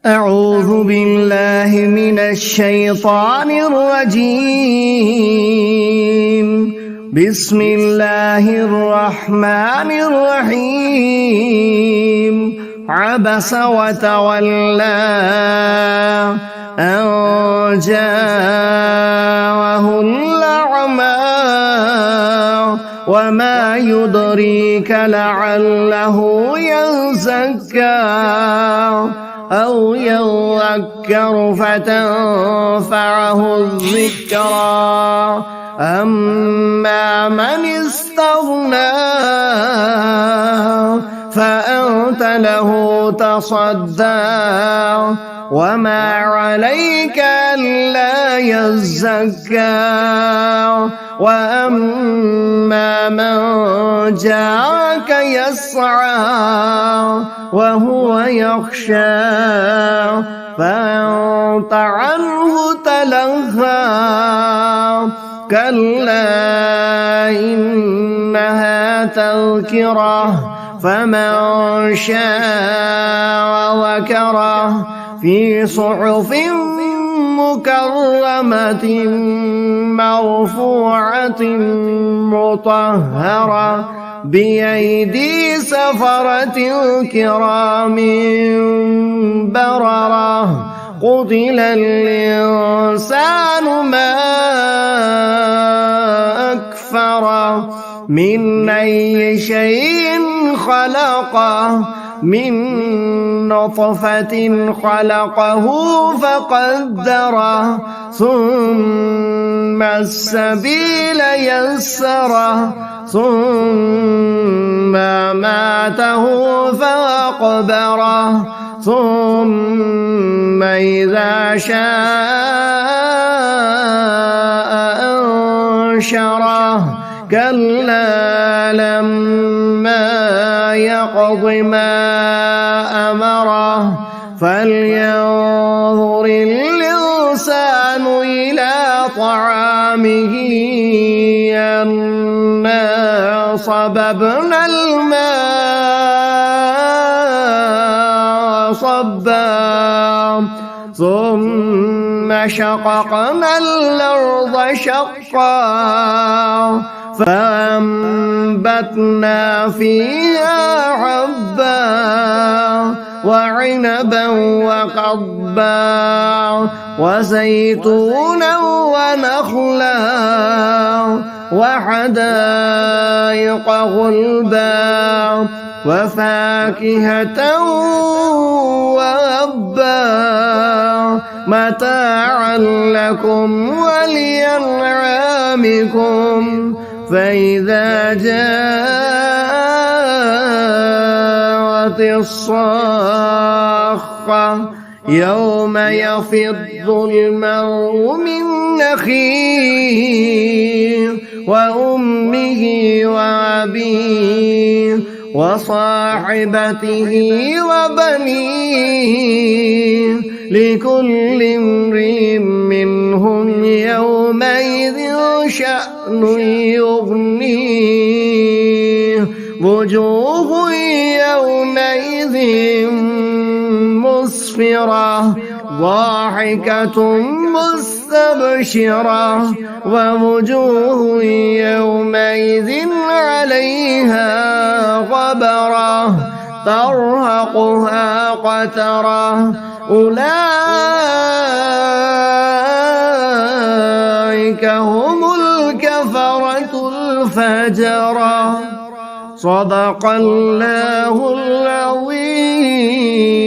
أعوذ بالله من الشيطان الرجيم. بسم الله الرحمن الرحيم. عبس وتولى أن جاءه الأعمى وما يدريك لعله يزكى أو يذكر فتنفعه الذكرى. أما من استغنى فأنت له تصدى وما عليك ألا يزكى. وأما من جاءك يسعى وهو يخشى فأنت عنه تلهى. كلا إنها تذكرة فمن شاء ذكره في صحف مكرمة مرفوعة مطهرة بأيدي سفرة كرام بررة. قتل الإنسان ما أكفره من أي شيء خلقه من نطفة خلقه فقدره ثم السبيل يسره ثم ماته فأقبره ثم إذا شاء أنشره. كلا لما يقض ما أمره فلينظر الإنسان إلى طعامه أنا صببنا الماء صبا ثم شققنا الأرض شقا فأنبتنا فيها حبا وعنبا وقضبا وزيتونا ونخلا وحدائق غلبا وفاكهة وأبا متاعا لكم ولأنعامكم. فإذا جاءت الصاخة يوم يفض المرء من أخيه وأمه وأبيه وصاحبته وبنيه لكل امرئ منهم يومئذ شأن يغنيه. وجوه يومئذ مسفرة ضاحكة مستبشرة ووجوه يومئذ عليها غبرة ترهقها قترة. أولئك هم الكفرة الفجرة. صدق الله العظيم.